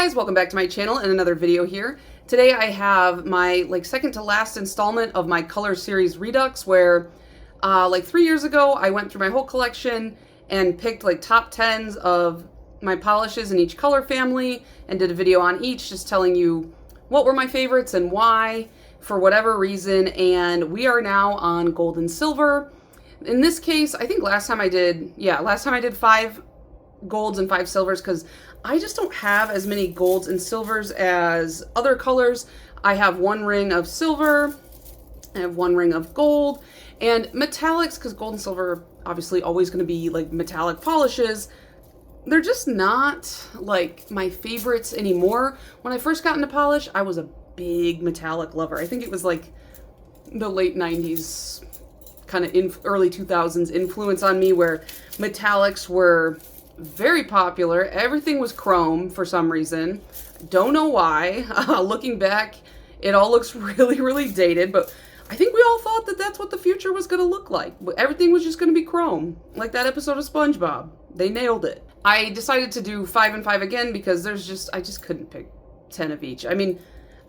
guys, welcome back to my channel and another video here. Today I have my second to last installment of my color series Redux, where 3 years ago I went through my whole collection and picked top 10s of my polishes in each color family and did a video on each, just telling you what were my favorites and why for whatever reason. And we are now on gold and silver. In this case, I think last time I did 5 golds and 5 silvers, because I just don't have as many golds and silvers as other colors. I have 1 ring of silver, I have 1 ring of gold, and metallics, because gold and silver are obviously always going to be metallic polishes. They're just not my favorites anymore. When I first got into polish, I was a big metallic lover. I think it was the late 90s, kind of early 2000s influence on me, where metallics were very popular. Everything was chrome for some reason. Don't know why. Looking back, it all looks really, really dated, but I think we all thought that that's what the future was going to look like. Everything was just going to be chrome, like that episode of SpongeBob. They nailed it. I decided to do 5 and 5 again because I just couldn't pick 10 of each. I mean,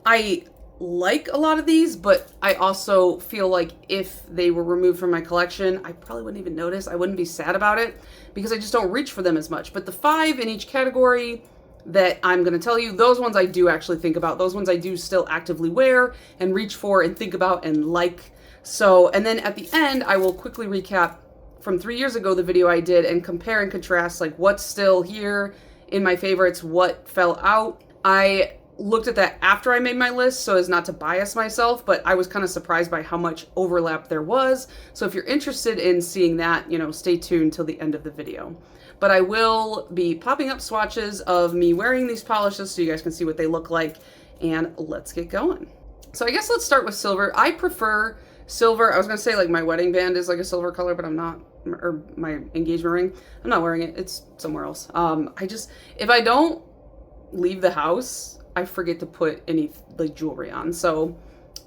I like a lot of these, but I also feel like if they were removed from my collection, I probably wouldn't even notice. I wouldn't be sad about it because I just don't reach for them as much. But the 5 in each category that I'm going to tell you, those ones I do actually think about. Those ones I do still actively wear and reach for and think about and like. So, and then at the end, I will quickly recap from 3 years ago, the video I did, and compare and contrast what's still here in my favorites, what fell out. I looked at that after I made my list so as not to bias myself, but I was kind of surprised by how much overlap there was. So if you're interested in seeing that, stay tuned till the end of the video. But I will be popping up swatches of me wearing these polishes so you guys can see what they look like, and let's get going. So I guess let's start with silver. I prefer silver. I was gonna say my wedding band is a silver color, but I'm not, or my engagement ring, I'm not wearing it. It's somewhere else. If I don't leave the house, I forget to put any jewelry on. So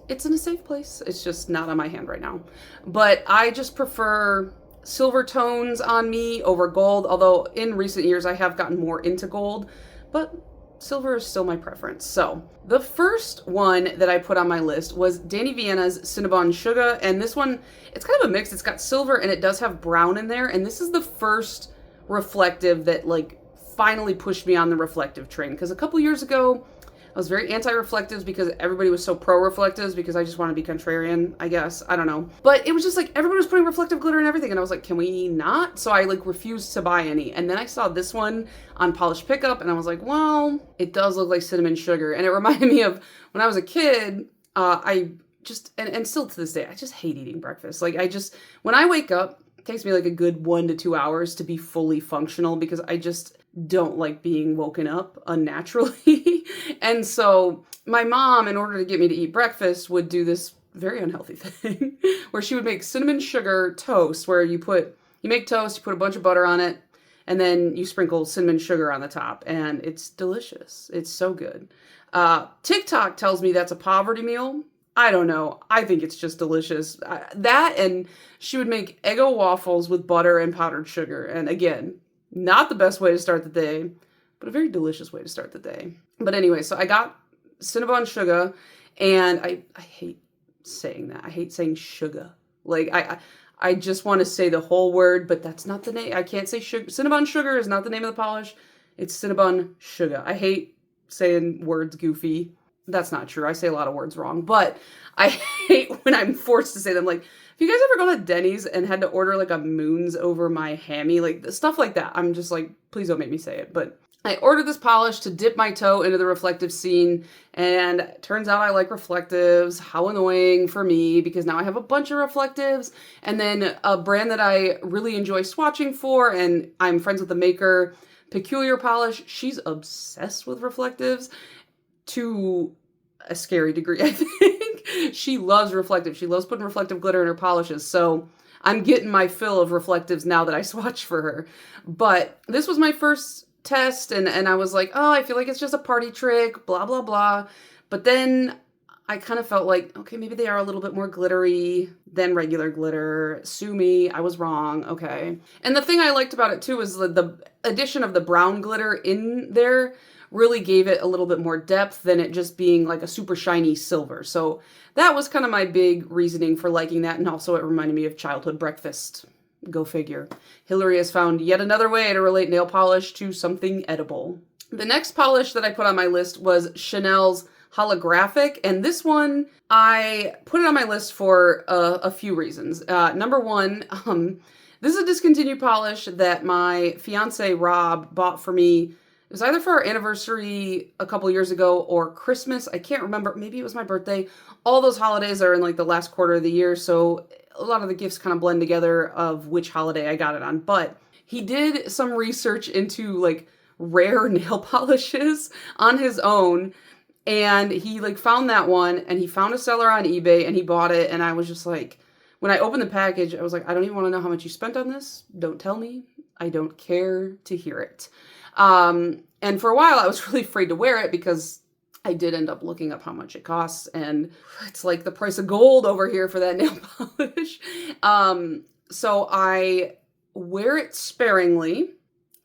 it's in a safe place. It's just not on my hand right now. But I just prefer silver tones on me over gold, although in recent years I have gotten more into gold, but silver is still my preference. So the first one that I put on my list was Danny Vienna's Cinnabon Sugar, and this one, it's kind of a mix. It's got silver and it does have brown in there, and this is the first reflective that finally pushed me on the reflective train, because a couple years ago I was very anti-reflectives because everybody was so pro-reflectives, because I just want to be contrarian, I guess. I don't know. But it was just everybody was putting reflective glitter and everything, and I was like, can we not? So I refused to buy any. And then I saw this one on Polish Pickup, and I was like, well, it does look like cinnamon sugar. And it reminded me of when I was a kid. I just, and still to this day, I just hate eating breakfast. When I wake up, it takes me a good 1 to 2 hours to be fully functional, because I just don't like being woken up unnaturally. And so my mom, in order to get me to eat breakfast, would do this very unhealthy thing where she would make cinnamon sugar toast, where you make toast, you put a bunch of butter on it, and then you sprinkle cinnamon sugar on the top, and it's delicious. It's so good. TikTok tells me that's a poverty meal. I don't know. I think it's just delicious. That, and she would make Eggo waffles with butter and powdered sugar. And again, not the best way to start the day, but a very delicious way to start the day. But anyway, so I got Cinnabon Sugar, and I hate saying that. I hate saying sugar. I just want to say the whole word, but that's not the name. I can't say sugar. Cinnabon Sugar is not the name of the polish. It's Cinnabon Sugar. I hate saying words goofy. That's not true. I say a lot of words wrong, but I hate when I'm forced to say them. If you guys ever go to Denny's and had to order a moons over my hammy, stuff like that, I'm just please don't make me say it. But I ordered this polish to dip my toe into the reflective scene, and it turns out I like reflectives. How annoying for me, because now I have a bunch of reflectives. And then a brand that I really enjoy swatching for, and I'm friends with the maker, Peculiar Polish, she's obsessed with reflectives to a scary degree, I think. She loves reflective. She loves putting reflective glitter in her polishes. So I'm getting my fill of reflectives now that I swatch for her. But this was my first test, and I was like, oh, I feel like it's just a party trick, blah, blah, blah. But then I kind of felt okay, maybe they are a little bit more glittery than regular glitter. Sue me, I was wrong, okay. And the thing I liked about it too was the addition of the brown glitter in there really gave it a little bit more depth than it just being like a super shiny silver. So that was kind of my big reasoning for liking that. And also it reminded me of childhood breakfast. Go figure. Hillary has found yet another way to relate nail polish to something edible. The next polish that I put on my list was Chanel's Holographic, and this one, I put it on my list for a few reasons. Number one, this is a discontinued polish that my fiance Rob bought for me. It was either for our anniversary a couple years ago or Christmas. I can't remember. Maybe it was my birthday. All those holidays are in like the last quarter of the year, so a lot of the gifts kind of blend together of which holiday I got it on. But he did some research into like rare nail polishes on his own, and he like found that one, and he found a seller on eBay, and he bought it. And I was just like, when I opened the package, I was like, I don't even want to know how much you spent on this. Don't tell me. I don't care to hear it. And for a while I was really afraid to wear it because I did end up looking up how much it costs, and it's like the price of gold over here for that nail polish. So I wear it sparingly.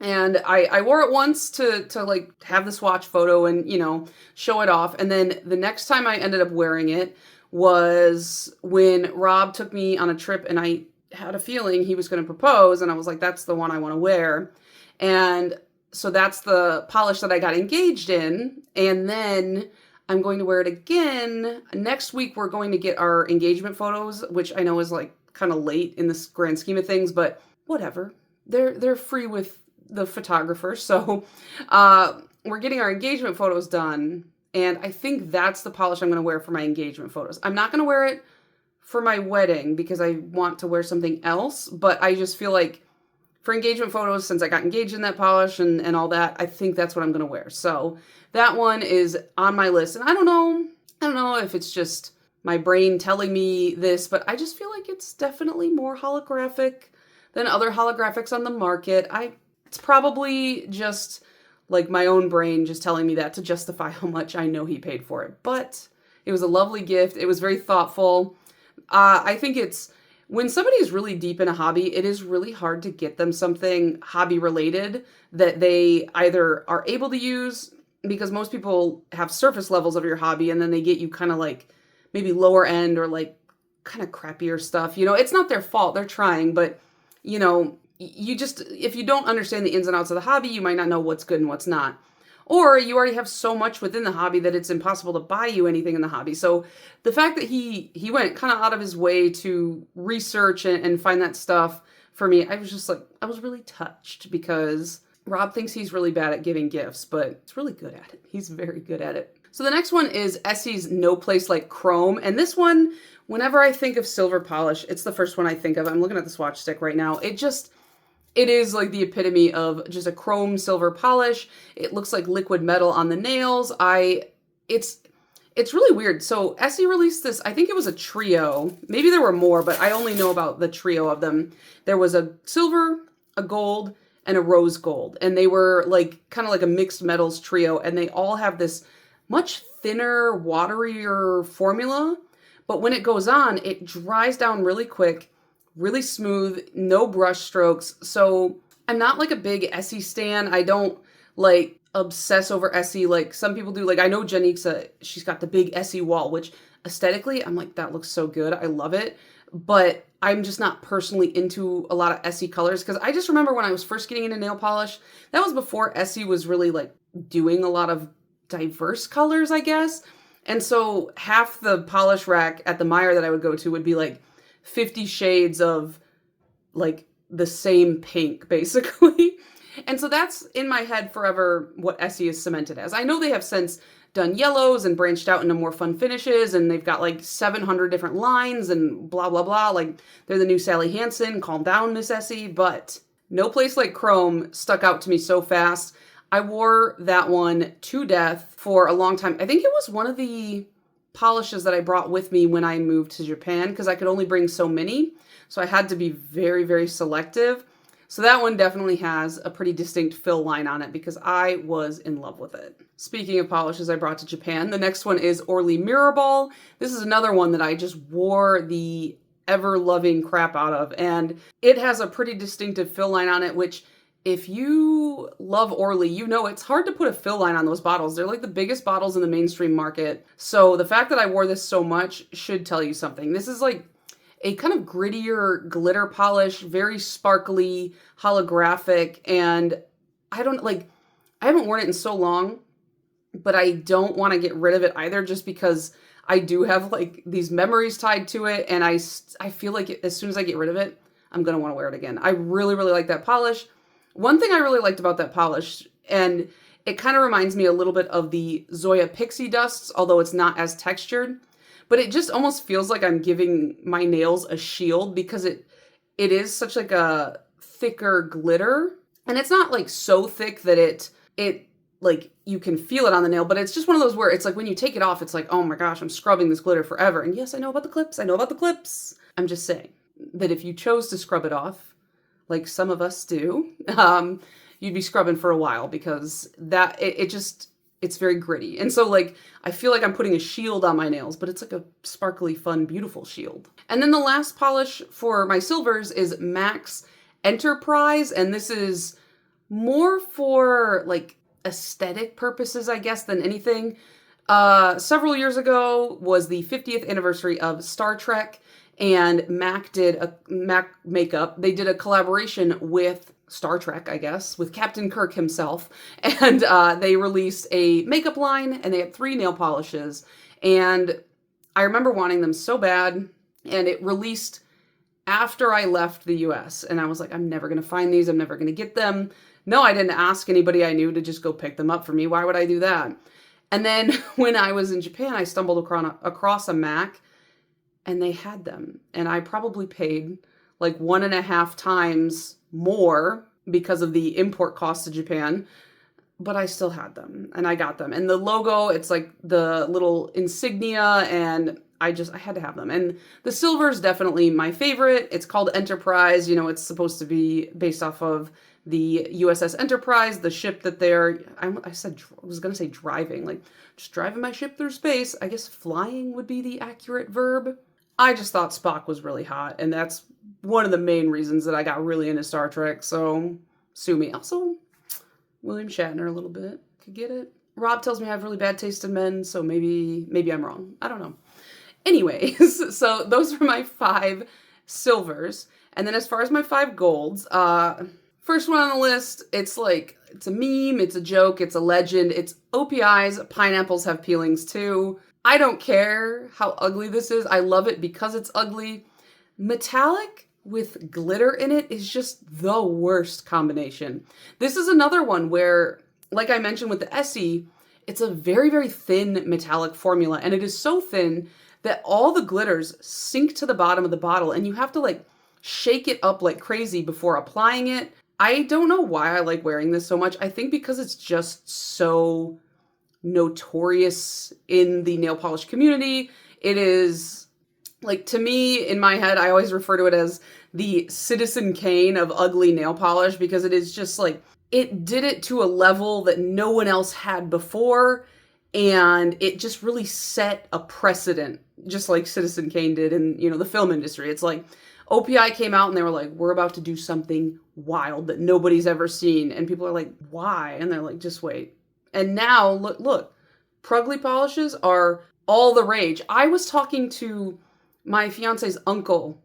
And I wore it once to like have the swatch photo and, you know, show it off. And then the next time I ended up wearing it was when Rob took me on a trip, and I had a feeling he was going to propose. And I was like, that's the one I want to wear. And so that's the polish that I got engaged in. And then I'm going to wear it again. Next week, we're going to get our engagement photos, which I know is like kind of late in this grand scheme of things, but whatever. They're free with the photographer. So we're getting our engagement photos done, and I think that's the polish I'm going to wear for my engagement photos. I'm not going to wear it for my wedding because I want to wear something else, but I just feel like for engagement photos, since I got engaged in that polish and all that, I think that's what I'm going to wear. So that one is on my list, and I don't know if it's just my brain telling me this, but I just feel like it's definitely more holographic than other holographics on the market. It's probably just like my own brain just telling me that to justify how much I know he paid for it. But it was a lovely gift. It was very thoughtful. I think it's, when somebody is really deep in a hobby, it is really hard to get them something hobby related that they either are able to use, because most people have surface levels of your hobby, and then they get you kind of like maybe lower end or like kind of crappier stuff. You know, it's not their fault. They're trying, but you know, you just, if you don't understand the ins and outs of the hobby, you might not know what's good and what's not. Or you already have so much within the hobby that it's impossible to buy you anything in the hobby. So the fact that he went kind of out of his way to research and find that stuff for me, I was just like, I was really touched, because Rob thinks he's really bad at giving gifts, but he's really good at it. He's very good at it. So the next one is Essie's No Place Like Chrome. And this one, whenever I think of silver polish, it's the first one I think of. I'm looking at the swatch stick right now. It is like the epitome of just a chrome silver polish. It looks like liquid metal on the nails. It's really weird. So Essie released this, I think it was a trio. Maybe there were more, but I only know about the trio of them. There was a silver, a gold, and a rose gold. And they were like kind of like a mixed metals trio. And they all have this much thinner, waterier formula. But when it goes on, it dries down really quick, really smooth, no brush strokes. So I'm not like a big Essie stan. I don't like obsess over Essie like some people do. Like I know Janixa, she's got the big Essie wall, which aesthetically I'm like, that looks so good. I love it. But I'm just not personally into a lot of Essie colors, because I just remember when I was first getting into nail polish, that was before Essie was really like doing a lot of diverse colors, I guess. And so half the polish rack at the Meijer that I would go to would be like 50 shades of like the same pink, basically. And so that's in my head forever what Essie is cemented as. I know they have since done yellows and branched out into more fun finishes, and they've got like 700 different lines and blah, blah, blah. Like they're the new Sally Hansen, calm down, Miss Essie. But No Place Like Chrome stuck out to me so fast. I wore that one to death for a long time. I think it was one of the polishes that I brought with me when I moved to Japan, because I could only bring so many. So I had to be very, very selective. So that one definitely has a pretty distinct fill line on it, because I was in love with it. Speaking of polishes I brought to Japan, the next one is Orly Mirror Ball. This is another one that I just wore the ever-loving crap out of. And it has a pretty distinctive fill line on it, which if you love Orly, you know it's hard to put a fill line on those bottles. They're like the biggest bottles in the mainstream market. So the fact that I wore this so much should tell you something. This is like a kind of grittier glitter polish, very sparkly, holographic, and I haven't worn it in so long, but I don't want to get rid of it either, just because I do have like these memories tied to it, and I feel like as soon as I get rid of it, I'm going to want to wear it again. I really, really like that polish. One thing I really liked about that polish, and it kind of reminds me a little bit of the Zoya Pixie Dusts, although it's not as textured, but it just almost feels like I'm giving my nails a shield, because it is such like a thicker glitter, and it's not like so thick that it like you can feel it on the nail, but it's just one of those where it's like when you take it off, it's like, oh my gosh, I'm scrubbing this glitter forever. And yes, I know about the clips. I'm just saying that if you chose to scrub it off, like some of us do, you'd be scrubbing for a while, because that it's very gritty. And so like, I feel like I'm putting a shield on my nails, but it's like a sparkly, fun, beautiful shield. And then the last polish for my silvers is MAC's Enterprise. And this is more for like aesthetic purposes, I guess, than anything. Several years ago was the 50th anniversary of Star Trek, and MAC Makeup. They did a collaboration with Star Trek, I guess, with Captain Kirk himself, and they released a makeup line, and they had 3 nail polishes, and I remember wanting them so bad, and it released after I left the US, and I was like, I'm never going to find these, I'm never going to get them. No, I didn't ask anybody I knew to just go pick them up for me. Why would I do that? And then when I was in Japan, I stumbled across a MAC, and they had them. And I probably paid like 1.5 times more because of the import costs to Japan, but I still had them, and I got them. And the logo, it's like the little insignia, and I had to have them. And the silver is definitely my favorite. It's called Enterprise. You know, it's supposed to be based off of the USS Enterprise, the ship that I was going to say driving, like just driving my ship through space. I guess flying would be the accurate verb. I just thought Spock was really hot, and that's one of the main reasons that I got really into Star Trek, so sue me. Also, William Shatner a little bit. Could get it. Rob tells me I have really bad taste in men, so maybe I'm wrong. I don't know. Anyways, so those are my 5 silvers. And then as far as my 5 golds, first one on the list, it's a meme, it's a joke, it's a legend. It's OPI's Pineapples Have Peelings Too. I don't care how ugly this is. I love it because it's ugly. Metallic with glitter in it is just the worst combination. This is another one where, like I mentioned with the Essie, it's a very, very thin metallic formula, and it is so thin that all the glitters sink to the bottom of the bottle, and you have to like shake it up like crazy before applying it. I don't know why I like wearing this so much. I think because it's just so notorious in the nail polish community. It is, like, to me, in my head, I always refer to it as the Citizen Kane of ugly nail polish, because it is just like, it did it to a level that no one else had before, and it just really set a precedent, just like Citizen Kane did in, the film industry. It's like, OPI came out and they were like, we're about to do something wild that nobody's ever seen. And people are like, why? And they're like, just wait. And now, look, Prugly polishes are all the rage. I was talking to my fiance's uncle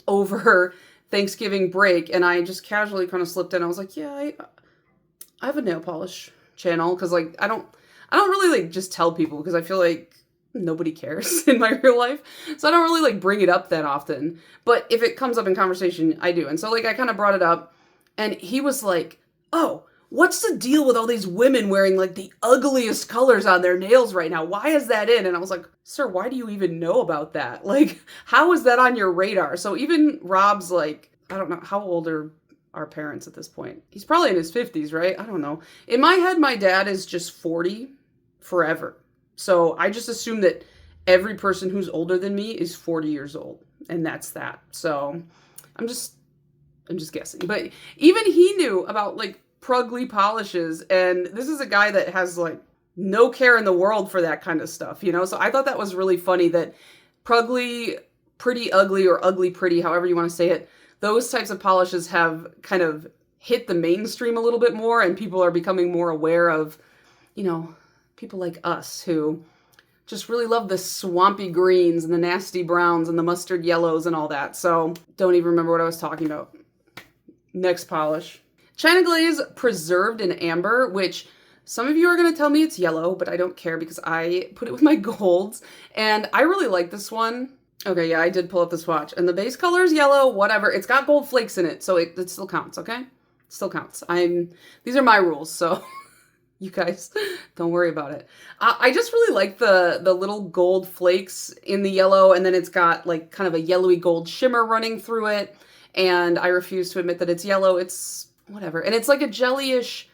over Thanksgiving break, and I just casually kind of slipped in. I was like, yeah, I have a nail polish channel, because like I don't really like just tell people, because I feel like nobody cares in my real life. So I don't really like bring it up that often. But if it comes up in conversation, I do. And so like I kind of brought it up, and he was like, oh, what's the deal with all these women wearing like the ugliest colors on their nails right now? Why is that in? And I was like, sir, why do you even know about that? Like, how is that on your radar? So even Rob's like, I don't know, how old are our parents at this point? He's probably in his 50s, right? I don't know. In my head, my dad is just 40 forever. So I just assume that every person who's older than me is 40 years old. And that's that. So I'm just guessing. But even he knew about like Prugly polishes, and this is a guy that has like no care in the world for that kind of stuff, So I thought that was really funny that Prugly, Pretty Ugly, or Ugly Pretty, however you want to say it, those types of polishes have kind of hit the mainstream a little bit more and people are becoming more aware of, you know, people like us who just really love the swampy greens and the nasty browns and the mustard yellows and all that. So don't even remember what I was talking about. Next polish. China Glaze Preserved in Amber, which some of you are going to tell me it's yellow, but I don't care because I put it with my golds. And I really like this one. Okay, yeah, I did pull up the swatch. And the base color is yellow, whatever. It's got gold flakes in it, so it still counts, okay? It still counts. These are my rules, so you guys don't worry about it. I just really like the little gold flakes in the yellow, and then it's got like kind of a yellowy gold shimmer running through it. And I refuse to admit that it's yellow. It's whatever. And it's like a jellyish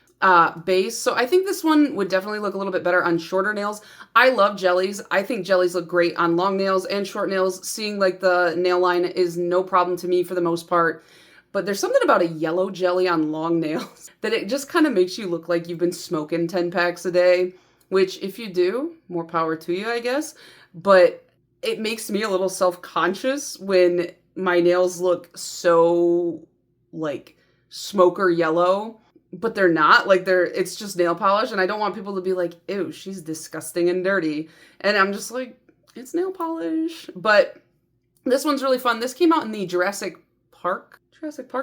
base. So I think this one would definitely look a little bit better on shorter nails. I love jellies. I think jellies look great on long nails and short nails. Seeing like the nail line is no problem to me for the most part. But there's something about a yellow jelly on long nails that it just kind of makes you look like you've been smoking 10 packs a day, which if you do, more power to you, I guess. But it makes me a little self-conscious when my nails look so like smoker yellow, but they're not. Like it's just nail polish, and I don't want people to be like, ew, she's disgusting and dirty. And I'm just like, it's nail polish. But this one's really fun. This came out in the Jurassic Park,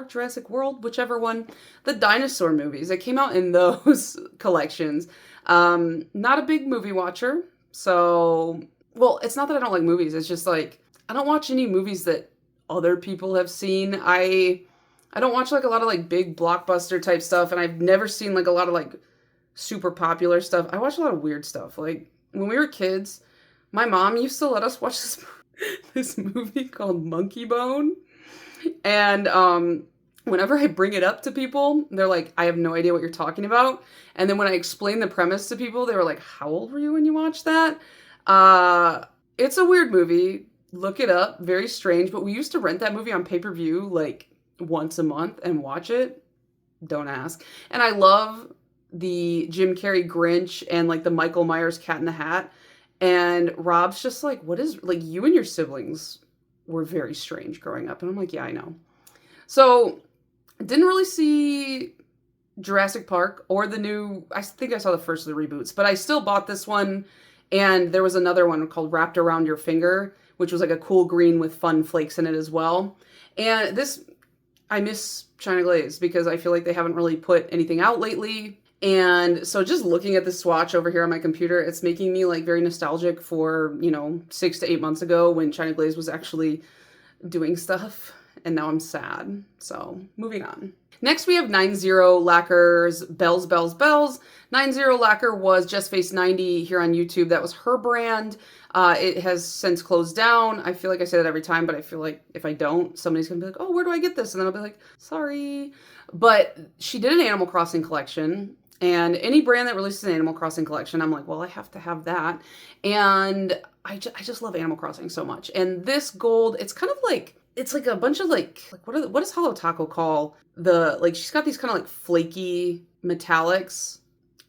Jurassic World, whichever one, the dinosaur movies. It came out in those collections. Not a big movie watcher. So, well, it's not that I don't like movies. It's just like, I don't watch any movies that other people have seen. I don't watch like a lot of like big blockbuster type stuff, and I've never seen like a lot of like super popular stuff. I watch a lot of weird stuff. Like when we were kids, my mom used to let us watch this movie called Monkey Bone. And whenever I bring it up to people, they're like, I have no idea what you're talking about. And then when I explain the premise to people, they were like, how old were you when you watched that? It's a weird movie. Look it up. Very strange. But we used to rent that movie on pay-per-view like once a month and watch it. Don't ask. And I love the Jim Carrey Grinch and like the Michael Myers Cat in the Hat. And Rob's just like, what is, like, you and your siblings were very strange growing up. And I'm like, yeah, I know. So didn't really see Jurassic Park or the new, I think I saw the first of the reboots, but I still bought this one. And there was another one called Wrapped Around Your Finger, which was like a cool green with fun flakes in it as well. And this, I miss China Glaze because I feel like they haven't really put anything out lately. And so just looking at the swatch over here on my computer, it's making me like very nostalgic for, 6 to 8 months ago when China Glaze was actually doing stuff. And now I'm sad. So moving on. Next we have 90 Lacquers Bells, Bells, Bells. 90 Lacquer was Just Face 90 here on YouTube. That was her brand. It has since closed down. I feel like I say that every time, but I feel like if I don't, somebody's gonna be like, oh, where do I get this? And then I'll be like, sorry. But she did an Animal Crossing collection. And any brand that releases an Animal Crossing collection, I'm like, well, I have to have that. And I just love Animal Crossing so much. And this gold, it's kind of like, it's like a bunch of like what does Hollow Taco call she's got these kind of like flaky metallics.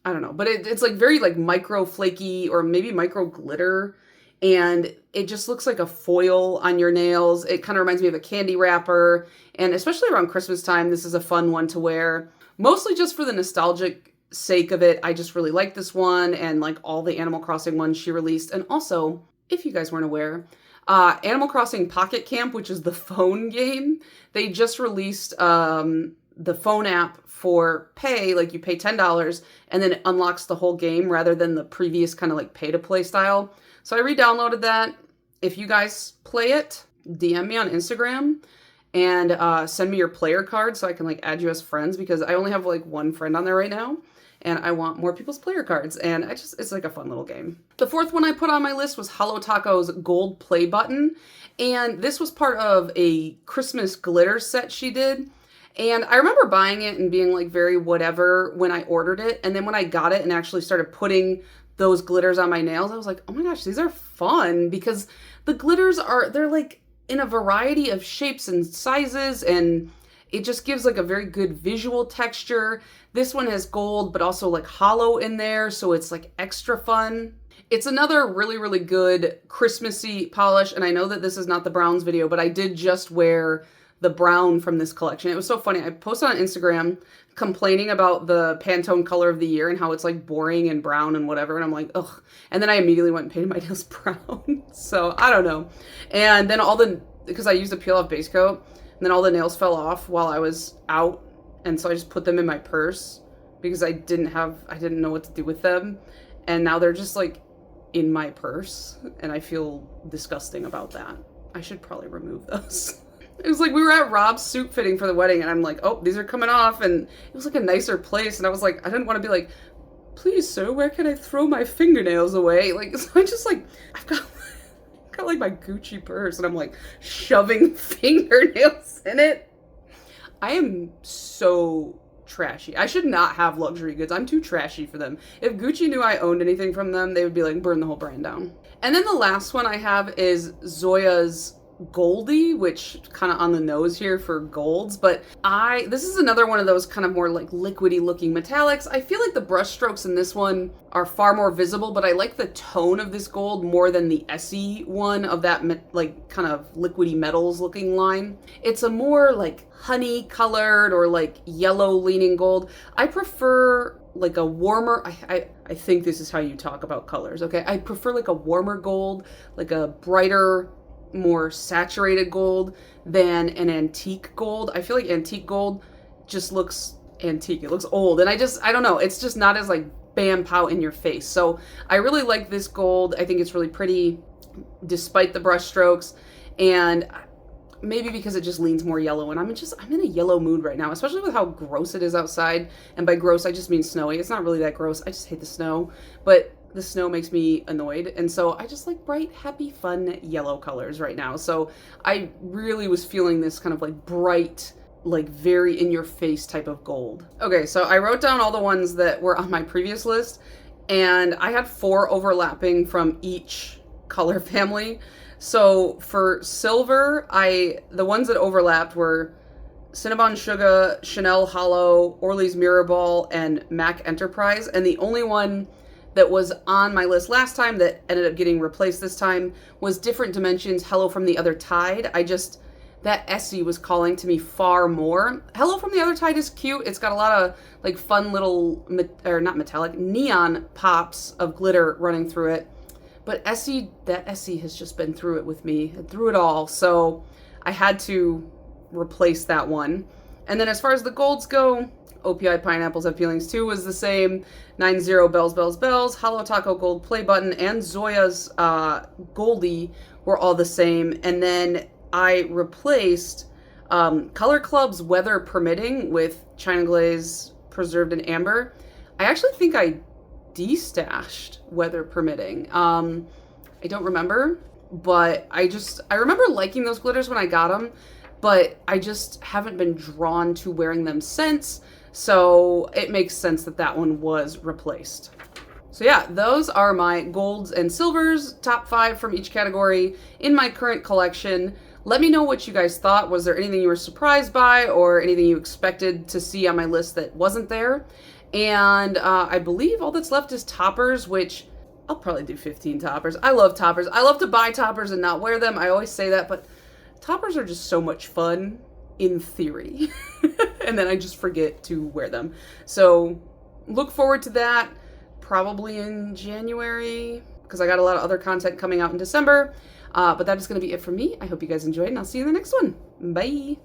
I don't know, but it's like very like micro flaky or maybe micro glitter. And it just looks like a foil on your nails. It kind of reminds me of a candy wrapper. And especially around Christmas time, this is a fun one to wear. Mostly just for the nostalgic sake of it. I just really like this one and like all the Animal Crossing ones she released. And also, if you guys weren't aware, Animal Crossing Pocket Camp, which is the phone game, they just released the phone app for pay. Like you pay $10 and then it unlocks the whole game rather than the previous kind of like pay to play style. So I re-downloaded that. If you guys play it, DM me on Instagram and send me your player card so I can like add you as friends, because I only have like one friend on there right now and I want more people's player cards, and it's like a fun little game. The fourth one I put on my list was Hollow Taco's Gold Play Button, and this was part of a Christmas glitter set she did. And I remember buying it and being like very whatever when I ordered it, and then when I got it and actually started putting those glitters on my nails, I was like, oh my gosh, these are fun, because the glitters they're like in a variety of shapes and sizes, and it just gives like a very good visual texture. This one has gold, but also like hollow in there, so it's like extra fun. It's another really, really good Christmassy polish, and I know that this is not the Browns video, but I did just wear the brown from this collection. It was so funny. I posted on Instagram complaining about the Pantone color of the year and how it's like boring and brown and whatever. And I'm like, ugh. And then I immediately went and painted my nails brown. So I don't know. And then because I used a peel off base coat, and then all the nails fell off while I was out. And so I just put them in my purse because I didn't know what to do with them. And now they're just like in my purse. And I feel disgusting about that. I should probably remove those. It was like we were at Rob's suit fitting for the wedding, and I'm like, oh, these are coming off, and it was like a nicer place, and I was like, I didn't want to be like, please, sir, where can I throw my fingernails away? Like, so I just like, I've got like my Gucci purse, and I'm like shoving fingernails in it. I am so trashy. I should not have luxury goods. I'm too trashy for them. If Gucci knew I owned anything from them, they would be like, burn the whole brand down. And then the last one I have is Zoya's Goldie, which kind of on the nose here for golds, but this is another one of those kind of more like liquidy looking metallics. I feel like the brush strokes in this one are far more visible, but I like the tone of this gold more than the Essie one of that like kind of liquidy metals looking line. It's a more like honey colored or like yellow leaning gold. I prefer like a warmer, I think this is how you talk about colors, okay? I prefer like a warmer gold, like a brighter, more saturated gold than an antique gold. I feel like antique gold just looks antique. It looks old. And I don't know. It's just not as like bam pow in your face. So I really like this gold. I think it's really pretty despite the brush strokes. And maybe because it just leans more yellow, and I'm in a yellow mood right now, especially with how gross it is outside. And by gross, I just mean snowy. It's not really that gross. I just hate the snow. But the snow makes me annoyed, and so I just like bright, happy, fun yellow colors right now. So I really was feeling this kind of like bright, like very in your face type of gold. Okay, so I wrote down all the ones that were on my previous list, and I had 4 overlapping from each color family. So for silver, the ones that overlapped were Cinnabon Sugar, Chanel Hollow, Orly's Mirror Ball, and MAC Enterprise, and the only one that was on my list last time that ended up getting replaced this time was Different Dimensions, Hello from the Other Tide. That Essie was calling to me far more. Hello from the Other Tide is cute. It's got a lot of like fun little, not metallic, neon pops of glitter running through it. But that Essie has just been through it with me, through it all. So I had to replace that one. And then as far as the golds go, OPI Pineapples Have Feelings 2 was the same. 90 Bells, Bells, Bells, Hollow Taco Gold Play Button, and Zoya's Goldie were all the same. And then I replaced Color Club's Weather Permitting with China Glaze Preserved in Amber. I actually think I destashed Weather Permitting. I don't remember, but I remember liking those glitters when I got them, but I just haven't been drawn to wearing them since. So it makes sense that that one was replaced. So yeah, those are my golds and silvers, top 5 from each category in my current collection. Let me know what you guys thought. Was there anything you were surprised by or anything you expected to see on my list that wasn't there? And I believe all that's left is toppers, which I'll probably do 15 toppers. I love toppers. I love to buy toppers and not wear them. I always say that, but toppers are just so much fun in theory. And then I just forget to wear them. So look forward to that probably in January because I got a lot of other content coming out in December. But that is going to be it for me. I hope you guys enjoyed, and I'll see you in the next one. Bye.